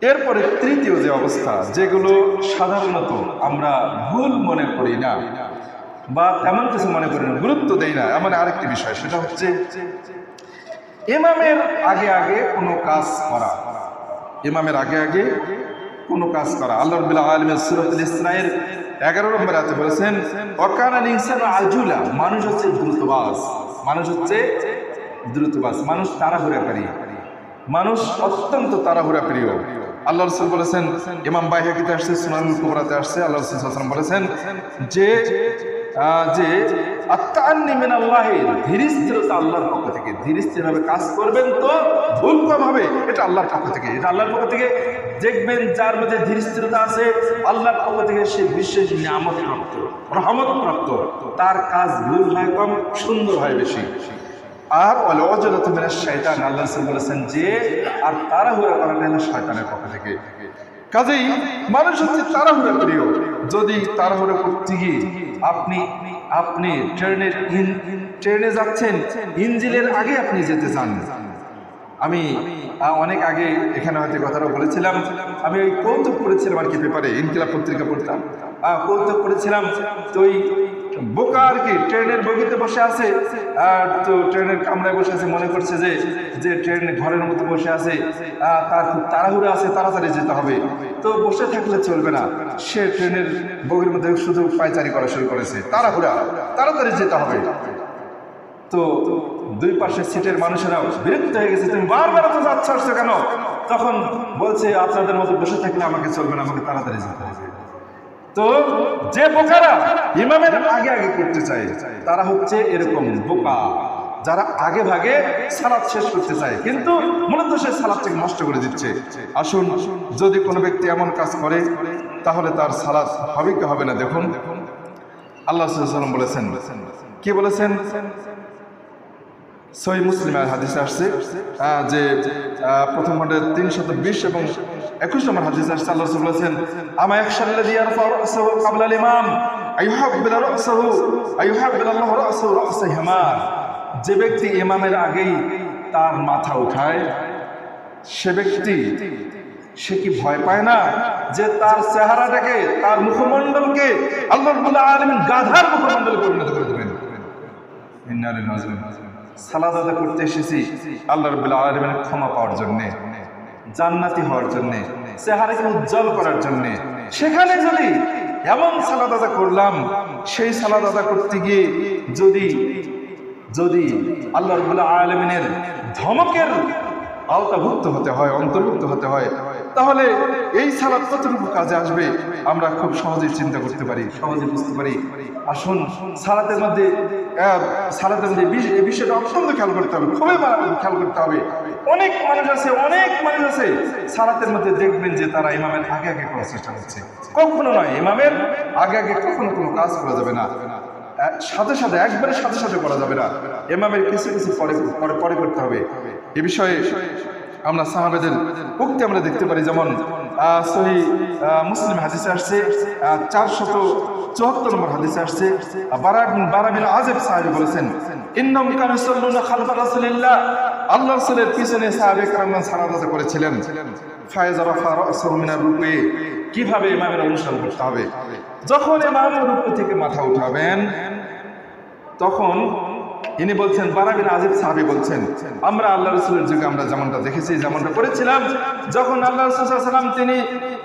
এরপরে তৃতীয় যে অবস্থা, যেগুলো সাধারণত আমরা ভুল মনে করি না বা তেমন কিছু মনে করি না, গুরুত্ব দেই না, এমন আরেকটি বিষয়, সেটা হচ্ছে ইমামের আগে আগে কোনো কাজ করা। ইমামের আগে আগে কোনো কাজ করা। আল্লাহ রাব্বুল আলামিন সূরাতুল ইসরায়ের 11 নম্বর আয়াতে বলেছেন, ওয়াকানাল ইনসানু আজুলা, মানুষ হচ্ছে দ্রুতবাজ, মানুষ হচ্ছে দ্রুতবাজ, মানুষ তাড়াহুড়াকারী, মানুষ অত্যন্ত তাড়াহুড়াপ্রিয়। আল্লাহ রাসূল বলেছেন, ইমাম বাইহাকিতে আসছে, সুনানুল কুবরাতে আসছে, আল্লাহ রাসূল সাল্লাল্লাহু আলাইহি ওয়াসাল্লাম বলেছেন যে আত্তাআন্নি মিনাল্লাহি, ধীরস্থিরতা আল্লাহর পক্ষ থেকে। ধীরস্থিরভাবে কাজ করবেন তো ভুল কম হবে, এটা আল্লাহর পক্ষ থেকে, এটা আল্লাহর পক্ষ থেকে। দেখবেন যার মধ্যে ধীরস্থিরতা আছে, আল্লাহর পক্ষ থেকে সে বিশেষ নিয়ামত প্রাপ্ত, রহমত প্রাপ্ত, তার কাজ ভুল হয় কম, সুন্দর হয় বেশি। আর ওয়ালাউজালাতু মিনাশ শাইতান, আল্লাহ রাসূল বলেছেন যে আর তাড়াহুড়া করাটা হলো শয়তানের পক্ষ থেকে। কাজেই মানুষ হচ্ছে তাড়াহুড়া প্রিয়। যদি তাড়াহুড়া করতে গিয়ে আপনি ট্রেনে যাচ্ছেন, ইঞ্জিনের আগে আপনি যেতে চান। আমি অনেক আগে এখানে হয়তো কথাটা বলেছিলাম, আমি ওই কৌতুক করেছিলাম আর কি, পেপারে ইনকিলাব পত্রিকা পড়তাম, কৌতুক করেছিলাম। তো ওই বোকা আর কি ট্রেনের বগিতে বসে আছে, আর তো ট্রেনের কামরায় বসে আছে, মনে করছে যে ট্রেন ঘরের মতো বসে আছে, তার খুব তাড়াহুড়ো আছে, তাড়াতাড়ি যেতে হবে। তো বসে থাকলে চলবে না, সে ট্রেনের বগির মধ্যে শুধু পায়চারি করা শুরু করেছে, তাড়াতাড়ি যেতে হবে। তো দুই পাশে সিটের মানুষেরাও বিরক্ত হয়ে গেছে, তুমি বারবার তো যাচ্ছ আসছো কেন? তখন বলছে, আপনাদের মতো বসে থাকলে আমাকে চলবে না, আমাকে তাড়াতাড়ি যেতে হবে। তো যে বোকারা ইমামের আগে আগে করতে চায়, তারা হচ্ছে এরকম বোকা, যারা আগে ভাগে সালাত শেষ করতে চায়, কিন্তু মূলত সে সালাতটাকে নষ্ট করে দিচ্ছে। আসুন, যদি কোনো ব্যক্তি এমন কাজ করে তাহলে তার সালাত হবে কি হবে না দেখুন। আল্লাহ সাল্লাল্লাহু আলাইহি ওয়াসাল্লাম বলেছেন, কি বলেছেন? সহিহ মুসলিমের হাদিসে আসছে যে প্রথম খণ্ডের 320 এবং 21 নম্বর হাদিসে আসছে, আল্লাহ রাসূল বলেছেন, আমা ইয়াখশাল্লাযী ইয়ারফাউ রাসাহু ক্বাবলা আল ইমাম আইয়ুহাব্বিলা রাসাহু আইয়ুহাব্বিলাল্লাহু রাসাহু রাসা হিমার। যে ব্যক্তি ইমামের আগেই তার মাথা উঠায়, সে ব্যক্তি সে কি ভয় পায় না যে তার চেহারাটাকে, তার মুখমণ্ডলকে আল্লাহ রাব্বুল আলামিন গাধার মুখমণ্ডলে পরিণত করে দেবেন? ইন্না লিল্লাহি ওয়া ইন্না ইলাইহি রাজিউন। সালাত আদায় করতে এসেছি আল্লাহ রাব্বুল আলামিনের ক্ষমা পাওয়ার জন্য, জান্নাতি হওয়ার জন্য, চেহারাকে উজ্জ্বল করার জন্য। সেখানে যদি এমন সালাত আদায় করলাম, সেই সালাত আদায় করতে গিয়ে যদি আল্লাহ রাব্বুল আলামিনের ধমকের আওতাভুক্ত হতে হয়, অন্তর্ভুক্ত হতে হয়, তাহলে এই সালাত কতটুকু কাজে আসবে আমরা খুব সহজেই চিন্তা করতে পারি, সহজে বুঝতে পারি। আসুন, সালাতের মধ্যে এই বিষয়টা অত্যন্ত খেয়াল করতে হবে, খুবই খেয়াল করতে হবে। অনেক মানুষ আছে সালাতের মধ্যে দেখবেন যে তারা ইমামের আগে আগে করার চেষ্টা করছে। কখনো নয়, ইমামের আগে আগে কখনো কোনো কাজ করা যাবে না, একবারে সাথে সাথে করা যাবে না, ইমামের কিছু পরে করতে হবে। এ বিষয়ে আমরা সাহাবাদের উক্তি আমরা দেখতে পারি, যেমন সহিহ মুসলিম হাদিসে আসছে 474 নম্বর হাদিসে আসছে, বারা বিন আযিব সাহাবী বলেছেন, ইন্নাহুম কানু ইউসাল্লুনা খালফা রাসূলিল্লাহ, আল্লাহর রাসূলের পিছনে সাহাবায়ে কেরাম সালাত আদায় করেছিলেন। ফাইজা রাফা রাসূহু মিনার রুকুই, কিভাবে ইমামের অনুসরণ করতে হবে। যখন ইমাম রুকু থেকে মাথা উঠাবেন, তখন ইনি বলছেন, বারা বিন আযিব সাহাবী বলছেন, আমরা আল্লাহ রাসূলের যুগে আমরা যেমনটা দেখেছি, যেমনটা করেছিলাম, যখন আল্লাহ রাসূল সাল্লাল্লাহু আলাইহি ওয়াসাল্লাম তিনি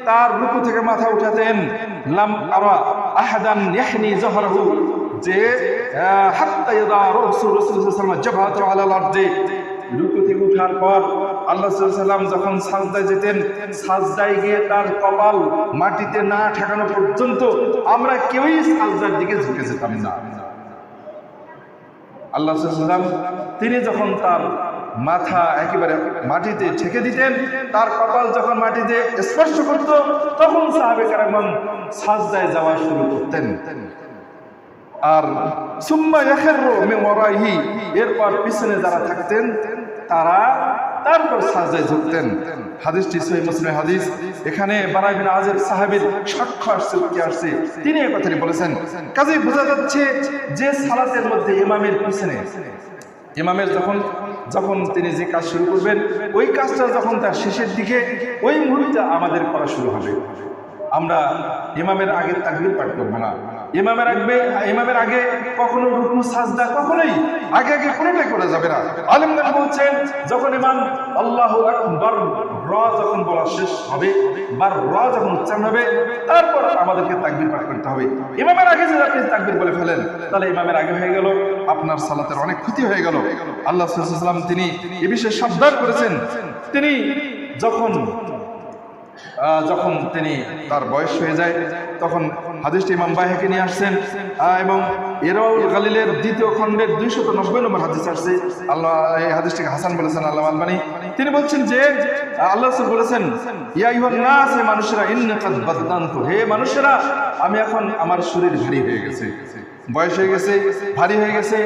তার রুকু থেকে মাথা উঠাতেন, লাম আরা আহাদান ইয়াহনি যহরাহু, যে হাত্তা ইয়াদা রাসূল সাল্লাল্লাহু আলাইহি ওয়াসাল্লাম জাবহাতু আলাল আরদি, রুকু থেকে ওঠার পর আল্লাহ সাল্লাল্লাহু আলাইহি ওয়াসাল্লাম যখন সাজদায় যেতেন, সাজদায় গিয়ে তার কপাল মাটিতে না ঠেকানো পর্যন্ত আমরা কেউই সাজদার দিকে ঝুঁকে যেতাম না। আল্লাহ সাল্লাল্লাহু আলাইহি ওয়াসাল্লাম তিনি যখন তার মাথা একেবারে মাটিতে ঠেকে দিতেন, তার কপাল যখন মাটিতে স্পর্শ করত, তখন সাহাবে কেরাম সাজদায় যাওয়া শুরু করতেন। আর সুম্মা ইয়াখিরু মিন ওয়ারাইহি, এরপর পিছনে যারা থাকতেন তারা তারপর সাজদায় ঝুঁকতেন। হাদিসটি সহিহ মুসলিমের হাদিস। এখানে বারা বিন আযিব সাহাবীর সাক্ষ্য আসছে, কি আসছে, তিনি এই কথাটি বলেছেন। কাজেই বোঝা যাচ্ছে যে সালাতের মধ্যে ইমামের পিছনে, ইমামের যখন যখন তিনি যে কাজ শুরু করবেন, ওই কাজটা যখন তার শেষের দিকে, ওই মুহূর্তে আমাদের করা শুরু হবে। আমরা ইমামের আগে তাকবীর পাঠ করবো না। ইমামের আগে কখনো রুকু সাজদা কখনোই আগে কোনোটাই করা যাবে না। আলেমগণ বলছেন, যখন ইমাম আল্লাহু আকবার যখন বলা শেষ হবে, যখন উচ্চারণ হবে, তারপর আমাদেরকে তাকবীর পাঠ করতে হবে। ইমামের আগে যদি আপনি তাকবীর বলে ফেলেন, তাহলে ইমামের আগে হয়ে গেল, আপনার সালাতের অনেক ক্ষতি হয়ে গেল। আল্লাহ সাল্লাল্লাহু আলাইহি ওয়াসাল্লাম তিনি এ বিষয়ে সাবধান করেছেন। তিনি যখন তিনি তার বয়স হয়ে যায়, তখন হাদিসটি ইমাম বাইহাকি নিয়ে আসছেন এবং ইরওয়াউল গালিলের 2য় খণ্ডের 290 নম্বর হাদিস আসছে। আল্লাহ এই হাদিসটিকে হাসান বলেছেন আল্লাহ আলবানী। তিনি বলছেন যে আল্লাহ রাসূল বলেছেন, ইয়া আইয়ুহান নাস, হে মানুষেরা, ইন্নী কাদ বাদদানতু, হে মানুষেরা, আমি এখন আমার শরীর ভারী হয়ে গেছে, বয়স হয়ে গেছে, ভারী হয়ে গেছে।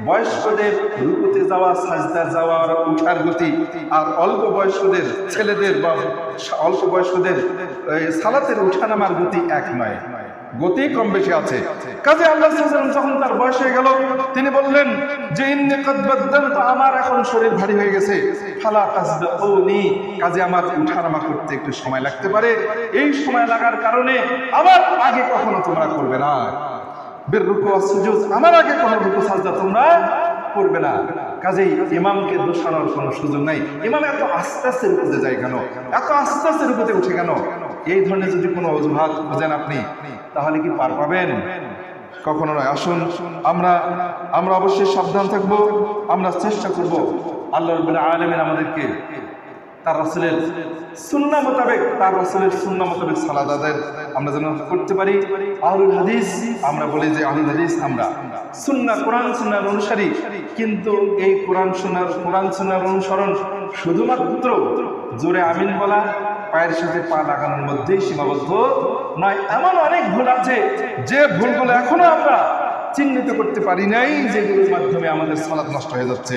বয়স্কদের রুকুতে যাওয়া, সাজদা যাওয়া, উঠার গতি আর অল্প বয়স্কদের ছেলেদের বা অল্প বয়স্কদের সালাতের উঠানামার গতি এক নয়, গতি কম বেশি আছে। কাজে আল্লাহ সাল্লাল্লাহু আলাইহি ওয়াসাল্লাম যখন তার বয়স হয়ে গেল, তিনি বললেন যে ইন্নী কাদ বাদদানতু, আমার এখন শরীর ভারী হয়ে গেছে, ফালা তাসবিউনি, কাজে আমার উঠানামা করতে একটু সময় লাগতে পারে। এই সময় লাগার কারণে আমার আগে কখনো তোমরা করবে না বিররুকু ওয়াস সুজুদ, আমার আগে কোনো রুকু সাজদা তোমরা করবে না। কাজেই ইমামকে দোষানোর কোনো সুযোগ নাই। ইমাম এত আস্তে আস্তে রুকুতে যায় কেন, এত আস্তে আস্তে রুকুতে উঠে কেন? এই ধরনের যদি কোনো অজুহাত খোঁজেন আপনি, তাহলে কি পার পাবেন? কখনো নয়। আসুন আমরা অবশ্যই সাবধান থাকব। আমরা চেষ্টা করব আল্লাহ রাব্বুল আলামিন আমাদেরকে তার রাসূলের সুন্নাহ মোতাবেক সালাত আদায় আমরা যেন করতে পারি। আহলুল হাদিস, আমরা বলি যে আহলুল হাদিস আমরা কোরআন সুন্নাহর অনুসারী, কিন্তু এই কোরআন সুন্নাহর অনুসরণ শুধুমাত্র জোরে আমিন বলা, পায়ের সাথে পা লাগানোর মধ্যেই সীমাবদ্ধ নয়। এমন অনেক ভুল আছে যে ভুলগুলো এখনো আমরা চিহ্নিত করতে পারি নাই, যেগুলোর মাধ্যমে আমাদের সালাত নষ্ট হয়ে যাচ্ছে।